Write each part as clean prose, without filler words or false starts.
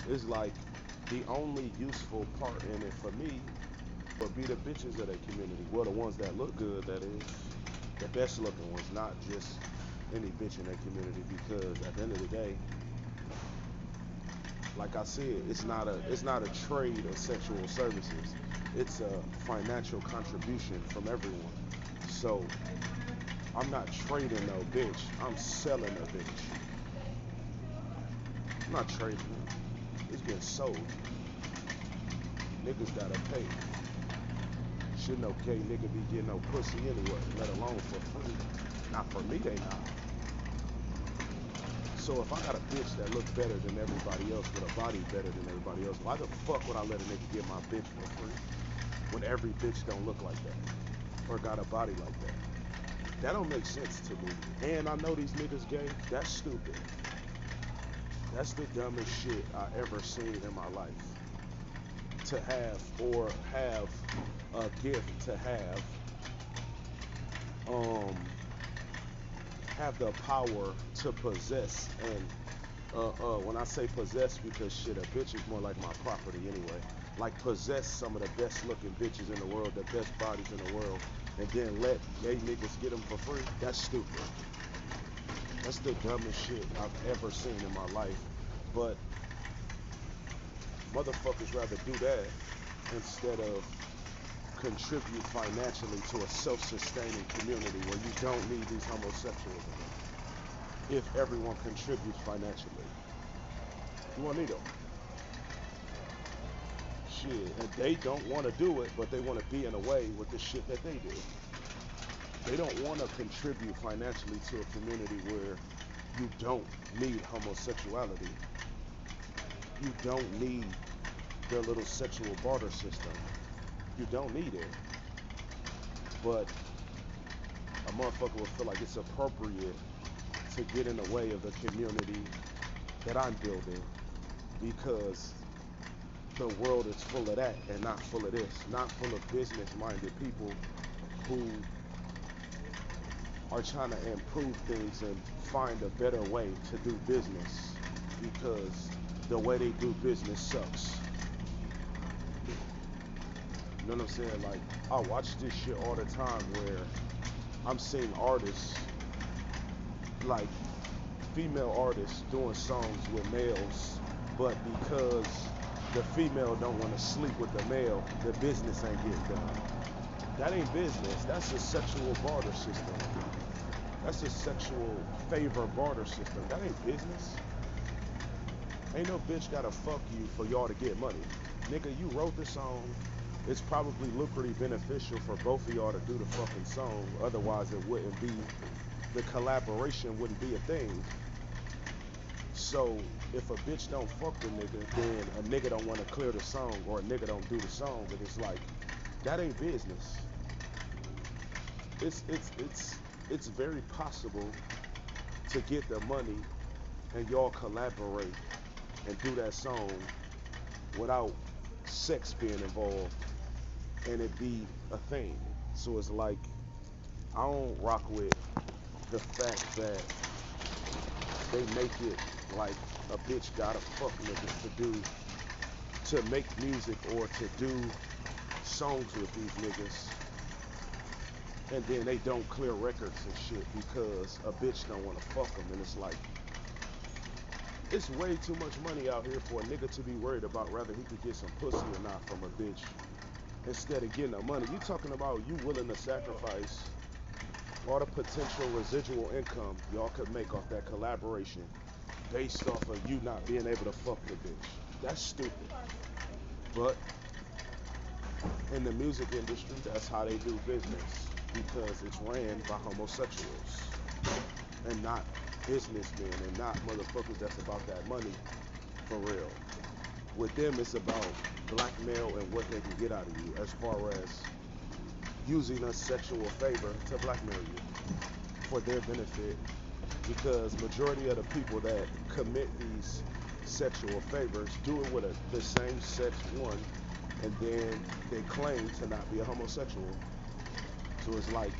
It's like the only useful part in it for me would be the bitches of that community. Well, the ones that look good, that is. The best looking ones, not just any bitch in that community. Because at the end of the day, like I said, it's not a trade of sexual services. It's a financial contribution from everyone. So I'm not trading no bitch. I'm selling a bitch. I'm not trading it. It's getting sold. Niggas gotta pay. Shouldn't no gay nigga be getting no pussy anyway, let alone for free. Not for me, they not. So if I got a bitch that looks better than everybody else with a body better than everybody else, why the fuck would I let a nigga get my bitch for free when every bitch don't look like that or got a body like that? That don't make sense to me. And I know these niggas gay. That's stupid. That's the dumbest shit I ever seen in my life. To have or have a gift to um have the power to possess and when I say possess, because shit, a bitch is more like my property anyway. Like possess some of the best looking bitches in the world, the best bodies in the world, and then let gay niggas get them for free. That's stupid. That's the dumbest shit I've ever seen in my life. But motherfuckers rather do that instead of contribute financially to a self-sustaining community where you don't need these homosexuals if everyone contributes financially. You won't need them. Shit, and they don't want to do it, but they want to be in a way with the shit that they do. They don't want to contribute financially to a community where you don't need homosexuality. You don't need their little sexual barter system. You don't need it. But a motherfucker will feel like it's appropriate to get in the way of the community that I'm building because the world is full of that and not full of this, not full of business-minded people who are trying to improve things and find a better way to do business because the way they do business sucks. You know what I'm saying? Like, I watch this shit all the time where I'm seeing artists, like female artists doing songs with males, but because the female don't want to sleep with the male, the business ain't getting done. That ain't business. That's a sexual barter system. That's a sexual favor barter system. That ain't business. Ain't no bitch gotta fuck you for y'all to get money. Nigga, you wrote the song. It's probably lucratively beneficial for both of y'all to do the fucking song. Otherwise, it wouldn't be, the collaboration wouldn't be a thing. So, if a bitch don't fuck the nigga, then a nigga don't want to clear the song or a nigga don't do the song. And it's like, that ain't business. It's very possible to get the money and y'all collaborate and do that song without sex being involved and it be a thing. So it's like, I don't rock with the fact that they make it like a bitch gotta fuck niggas to make music or to do songs with these niggas, and then they don't clear records and shit because a bitch don't want to fuck them. And it's like, it's way too much money out here for a nigga to be worried about whether he could get some pussy or not from a bitch instead of getting the money. You talking about you willing to sacrifice all the potential residual income y'all could make off that collaboration based off of you not being able to fuck the bitch. That's stupid. But in the music industry, that's how they do business because it's ran by homosexuals and not businessmen and not motherfuckers that's about that money for real. With them, it's about blackmail and what they can get out of you as far as using a sexual favor to blackmail you for their benefit because majority of the people that commit these sexual favors do it with the same sex one and then they claim to not be a homosexual. So it's like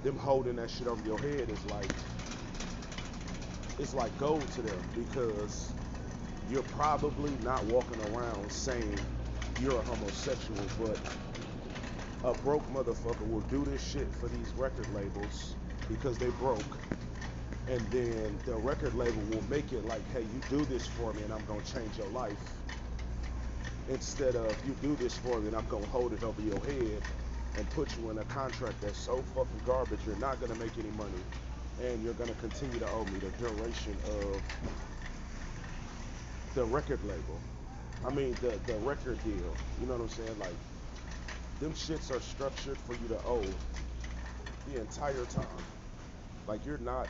them holding that shit over your head is like, it's like gold to them because you're probably not walking around saying you're a homosexual, but a broke motherfucker will do this shit for these record labels because they broke. And then the record label will make it like, hey, you do this for me and I'm gonna change your life. Instead of, you do this for me and I'm gonna hold it over your head and put you in a contract that's so fucking garbage, you're not gonna make any money. And you're gonna continue to owe me the duration of the record label. I mean, the record deal. You know what I'm saying? Like, them shits are structured for you to owe the entire time. Like, you're not,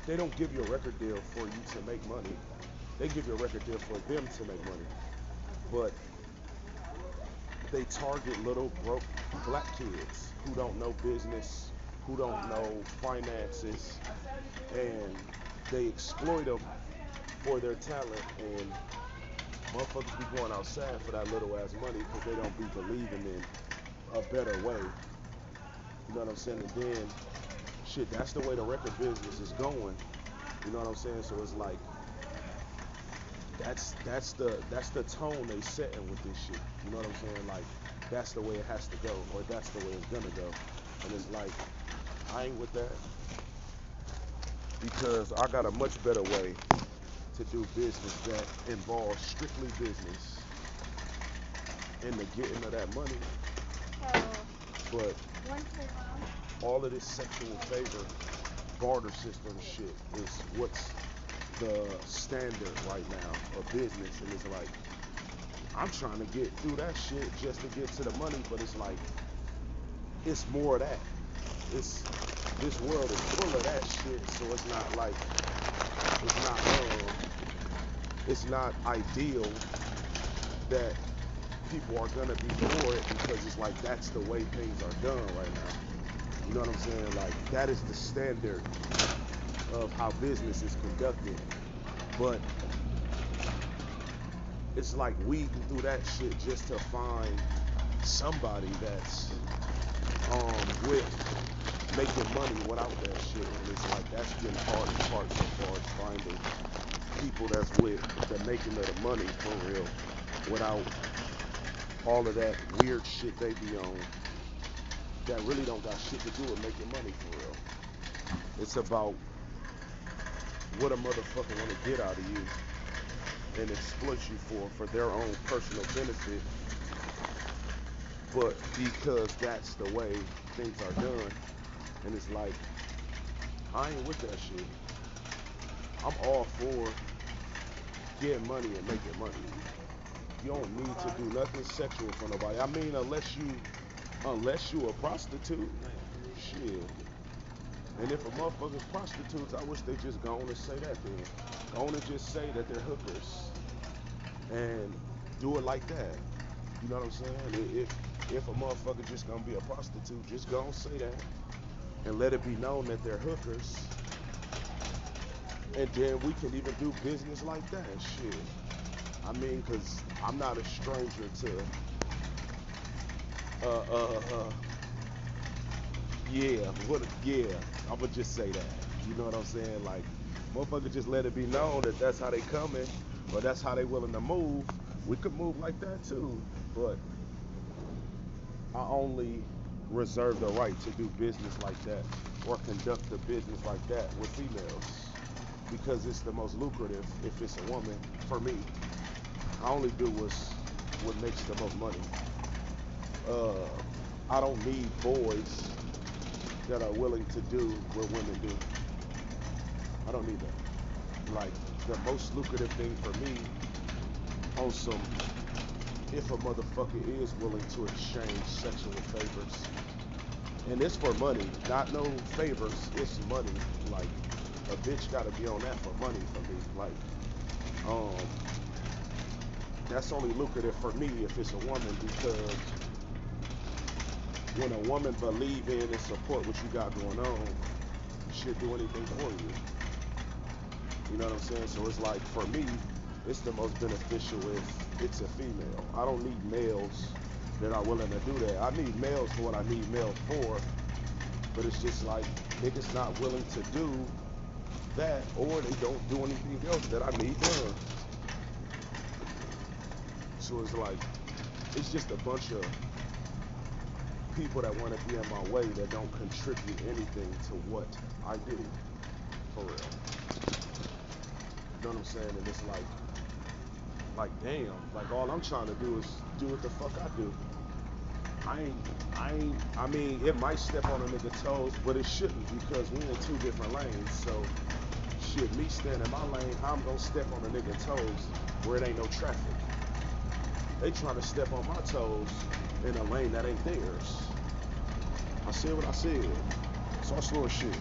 they don't give you a record deal for you to make money. They give you a record deal for them to make money. But they target little broke black kids who don't know business, who don't know finances, and they exploit them for their talent. And motherfuckers be going outside for that little ass money because they don't be believing in a better way. You know what I'm saying? And then, shit, that's the way the record business is going. You know what I'm saying? So it's like, that's the tone they setting with this shit. You know what I'm saying? Like, that's the way it has to go, or that's the way it's gonna go. And it's like, I ain't with that, because I got a much better way to do business that involves strictly business and the getting of that money. But all of this sexual favor barter system shit is what's the standard right now of business. And it's like, I'm trying to get through that shit just to get to the money, but it's like, it's more of that. This world is full of that shit, so it's not like, it's not ideal that people are gonna be for it, because it's like, that's the way things are done right now. You know what I'm saying? Like, that is the standard of how business is conducted. But it's like weeding through that shit just to find somebody that's with making money without that shit. And it's like, that's been hard and hard so far, is finding people that's with the making of the money for real, without all of that weird shit they be on that really don't got shit to do with making money for real. It's about what a motherfucker want to get out of you and exploit you for their own personal benefit. But because that's the way things are done, and it's like, I ain't with that shit. I'm all for getting money and making money. You don't need to do nothing sexual for nobody. I mean, unless you a prostitute, shit. And if a motherfucker's prostitutes, I wish they just go on and say that then. Go on and just say that they're hookers and do it like that. You know what I'm saying? If a motherfucker just gonna be a prostitute, just go and say that and let it be known that they're hookers. And then we can even do business like that, shit. I mean, cause I'm not a stranger to I'ma just say that. You know what I'm saying? Like, motherfucker, just let it be known that that's how they coming, or that's how they willing to move. We could move like that too, but I only reserve the right to do business like that or conduct a business like that with females, because it's the most lucrative if it's a woman. For me, I only do what makes the most money. I don't need boys that are willing to do what women do. I don't need that. Like, the most lucrative thing for me, on some, if a motherfucker is willing to exchange sexual favors, and it's for money, not no favors, it's money. Like, a bitch gotta be on that for money for me. Like, that's only lucrative for me if it's a woman, because when a woman believe in and support what you got going on, she'll do anything for you. You know what I'm saying? So it's like, for me, it's the most beneficial if it's a female. I don't need males that are willing to do that. I need males for what I need males for, but it's just like, niggas not willing to do that, or they don't do anything else that I need done. So it's like, it's just a bunch of people that want to be in my way that don't contribute anything to what I do, for real. You know what I'm saying? And it's like damn, like all I'm trying to do is do what the fuck I do. I mean, it might step on a nigga toes, but it shouldn't because we in two different lanes. So, shit, me staying in my lane, how I'm gonna step on a nigga toes where it ain't no traffic? They trying to step on my toes in a lane that ain't theirs. I said what I said. So I slow as shit.